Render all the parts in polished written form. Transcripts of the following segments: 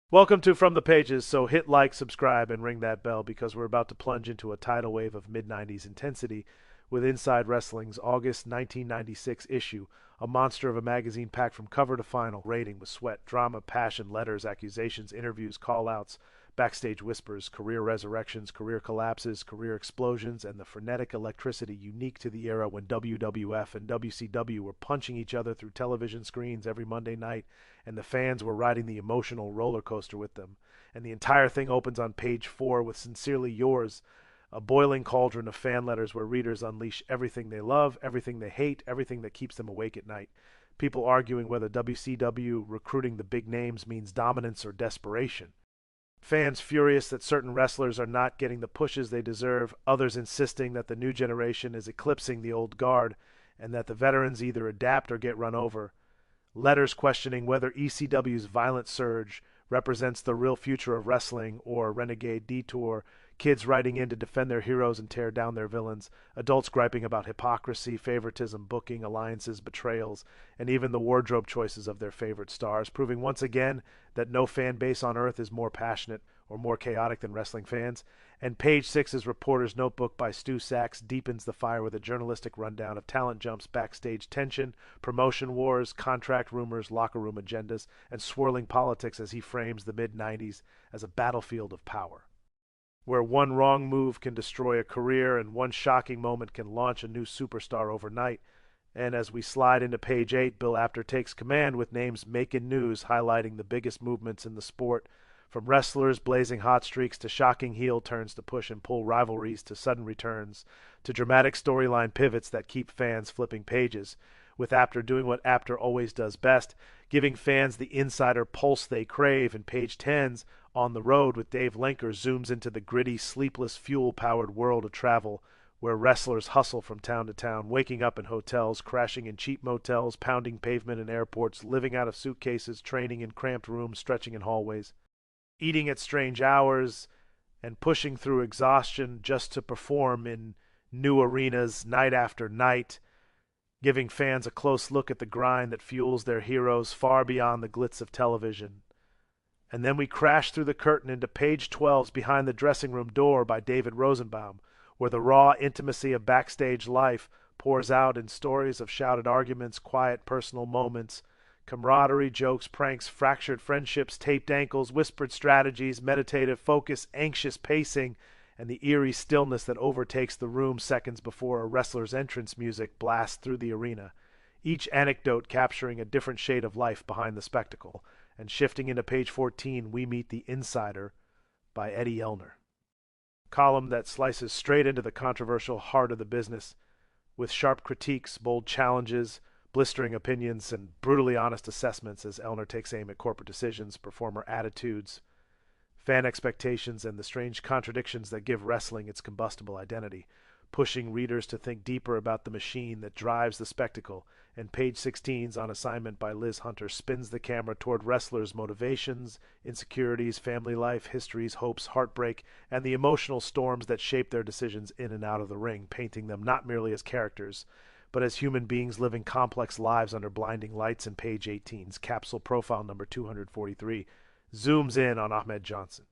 Welcome to From the Pages, so hit like, subscribe, and ring that bell because we're about to plunge into a tidal wave of mid-90s intensity with Inside Wrestling's August 1996 issue, a monster of a magazine packed from cover to final, rating with sweat, drama, passion, letters, accusations, interviews, call-outs, backstage whispers, career resurrections, career collapses, career explosions, and the frenetic electricity unique to the era when WWF and WCW were punching each other through television screens every Monday night, and the fans were riding the emotional roller coaster with them. And the entire thing opens on page 4 with Sincerely Yours, a boiling cauldron of fan letters where readers unleash everything they love, everything they hate, everything that keeps them awake at night. People arguing whether WCW recruiting the big names means dominance or desperation. Fans furious that certain wrestlers are not getting the pushes they deserve, others insisting that the new generation is eclipsing the old guard, and that the veterans either adapt or get run over. Letters questioning whether ECW's violent surge represents the real future of wrestling or renegade detour, kids writing in to defend their heroes and tear down their villains, adults griping about hypocrisy, favoritism, booking, alliances, betrayals, and even the wardrobe choices of their favorite stars, proving once again that no fan base on earth is more passionate or more chaotic than wrestling fans. And page 6's Reporter's Notebook by Stu Sachs deepens the fire with a journalistic rundown of talent jumps, backstage tension, promotion wars, contract rumors, locker room agendas, and swirling politics as he frames the mid-90s as a battlefield of power, where one wrong move can destroy a career and one shocking moment can launch a new superstar overnight. And as we slide into page 8, Bill Apter takes command with names making news, highlighting the biggest movements in the sport, from wrestlers blazing hot streaks to shocking heel turns to push and pull rivalries to sudden returns to dramatic storyline pivots that keep fans flipping pages, with Apter doing what Apter always does best, giving fans the insider pulse they crave. In page 10's On the Road with Dave Lenker zooms into the gritty, sleepless, fuel-powered world of travel, where wrestlers hustle from town to town, waking up in hotels, crashing in cheap motels, pounding pavement in airports, living out of suitcases, training in cramped rooms, stretching in hallways, eating at strange hours, and pushing through exhaustion just to perform in new arenas night after night, giving fans a close look at the grind that fuels their heroes far beyond the glitz of television. And then we crash through the curtain into page 12's Behind the Dressing Room Door by David Rosenbaum, where the raw intimacy of backstage life pours out in stories of shouted arguments, quiet personal moments, camaraderie, jokes, pranks, fractured friendships, taped ankles, whispered strategies, meditative focus, anxious pacing, and the eerie stillness that overtakes the room seconds before a wrestler's entrance music blasts through the arena, each anecdote capturing a different shade of life behind the spectacle. And shifting into page 14, we meet The Insider by Eddie Elner, column that slices straight into the controversial heart of the business, with sharp critiques, bold challenges, blistering opinions, and brutally honest assessments as Elner takes aim at corporate decisions, performer attitudes, fan expectations, and the strange contradictions that give wrestling its combustible identity, pushing readers to think deeper about the machine that drives the spectacle. And page 16's On Assignment by Liz Hunter spins the camera toward wrestlers' motivations, insecurities, family life, histories, hopes, heartbreak, and the emotional storms that shape their decisions in and out of the ring, painting them not merely as characters, but as human beings living complex lives under blinding lights. In page 18's Capsule Profile number 243 zooms in on Ahmed Johnson,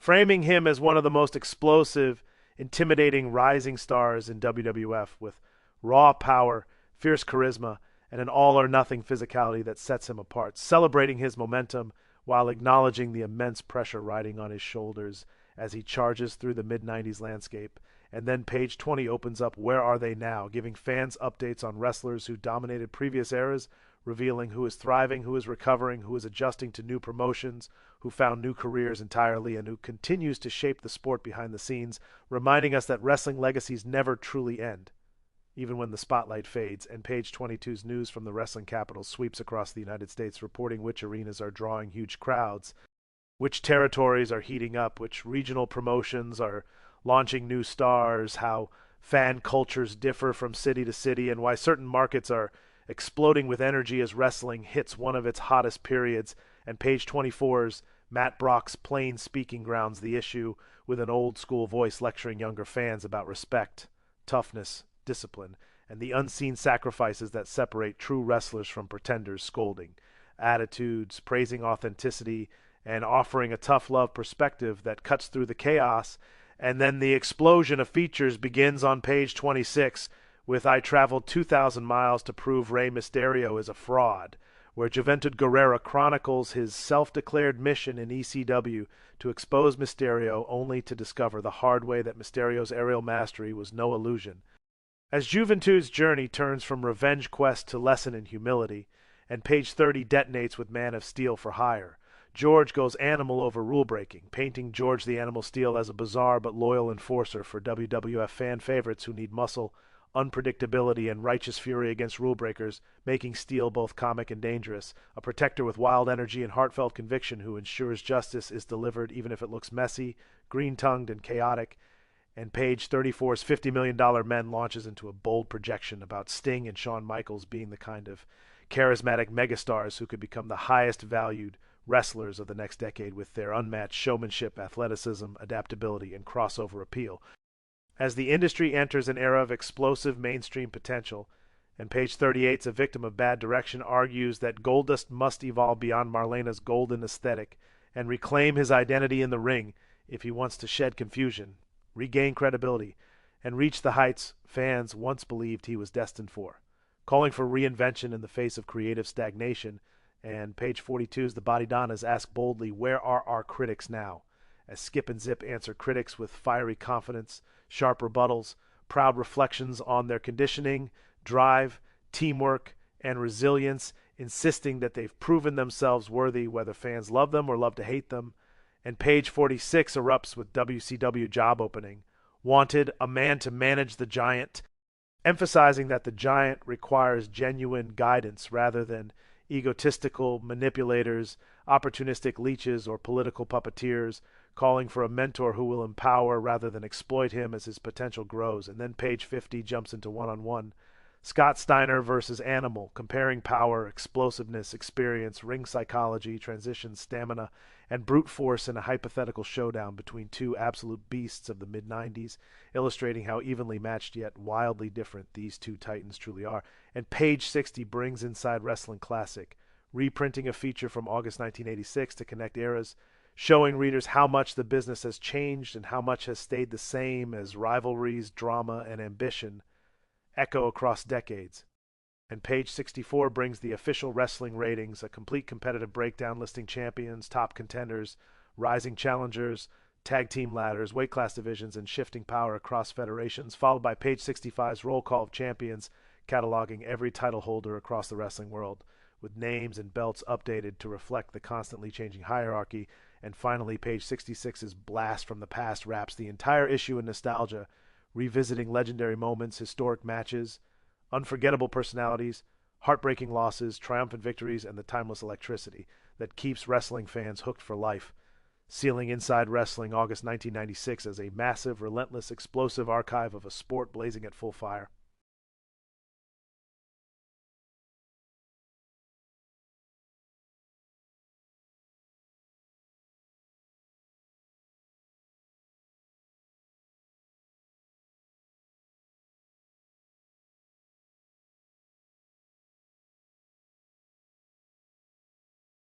framing him as one of the most explosive, intimidating rising stars in WWF, with raw power, fierce charisma, and an all-or-nothing physicality that sets him apart, celebrating his momentum while acknowledging the immense pressure riding on his shoulders as he charges through the mid-90s landscape. And then page 20 opens up Where Are They Now?, giving fans updates on wrestlers who dominated previous eras, revealing who is thriving, who is recovering, who is adjusting to new promotions, who found new careers entirely, and who continues to shape the sport behind the scenes, reminding us that wrestling legacies never truly end, even when the spotlight fades. And page 22's News from the Wrestling Capital sweeps across the United States, reporting which arenas are drawing huge crowds, which territories are heating up, which regional promotions are launching new stars, how fan cultures differ from city to city, and why certain markets are exploding with energy as wrestling hits one of its hottest periods. And page 24's Matt Brock's Plain Speaking Grounds the issue, with an old school voice lecturing younger fans about respect, toughness, discipline, and the unseen sacrifices that separate true wrestlers from pretenders, scolding, attitudes, praising authenticity, and offering a tough love perspective that cuts through the chaos. And then the explosion of features begins on page 26 with "I traveled 2,000 miles to prove Rey Mysterio is a fraud," where Juventud Guerrera chronicles his self-declared mission in ECW to expose Mysterio, only to discover the hard way that Mysterio's aerial mastery was no illusion. As Juventud's journey turns from revenge quest to lesson in humility, and page 30 detonates with Man of Steel for hire, George goes animal over rule breaking, painting George the Animal Steel as a bizarre but loyal enforcer for WWF fan favorites who need muscle, unpredictability, and righteous fury against rule breakers, making Steel both comic and dangerous, a protector with wild energy and heartfelt conviction who ensures justice is delivered even if it looks messy, green-tongued, and chaotic. And page 34's $50 million Men launches into a bold projection about Sting and Shawn Michaels being the kind of charismatic megastars who could become the highest valued wrestlers of the next decade with their unmatched showmanship, athleticism, adaptability, and crossover appeal. As the industry enters an era of explosive mainstream potential, and page 38's A Victim of Bad Direction argues that Goldust must evolve beyond Marlena's golden aesthetic and reclaim his identity in the ring if he wants to shed confusion, regain credibility, and reach the heights fans once believed he was destined for. Calling for reinvention in the face of creative stagnation, and page 42's The Bodydonnas ask boldly, where are our critics now? As Skip and Zip answer critics with fiery confidence, sharp rebuttals, proud reflections on their conditioning, drive, teamwork, and resilience, insisting that they've proven themselves worthy whether fans love them or love to hate them. And page 46 erupts with WCW job opening. Wanted, a man to manage the Giant, emphasizing that the Giant requires genuine guidance rather than egotistical manipulators, opportunistic leeches, or political puppeteers, calling for a mentor who will empower rather than exploit him as his potential grows. And then page 50 jumps into one-on-one. Scott Steiner versus Animal, comparing power, explosiveness, experience, ring psychology, transition, stamina, and brute force in a hypothetical showdown between two absolute beasts of the mid-90s, illustrating how evenly matched yet wildly different these two titans truly are. And page 60 brings Inside Wrestling Classic, reprinting a feature from August 1986 to connect eras, showing readers how much the business has changed and how much has stayed the same as rivalries, drama, and ambition echo across decades. And page 64 brings the official wrestling ratings, a complete competitive breakdown listing champions, top contenders, rising challengers, tag team ladders, weight class divisions, and shifting power across federations, followed by page 65's roll call of champions, cataloging every title holder across the wrestling world, with names and belts updated to reflect the constantly changing hierarchy. And finally, page 66's Blast from the Past wraps the entire issue in nostalgia, revisiting legendary moments, historic matches, unforgettable personalities, heartbreaking losses, triumphant victories, and the timeless electricity that keeps wrestling fans hooked for life, sealing Inside Wrestling August 1996 as a massive, relentless, explosive archive of a sport blazing at full fire.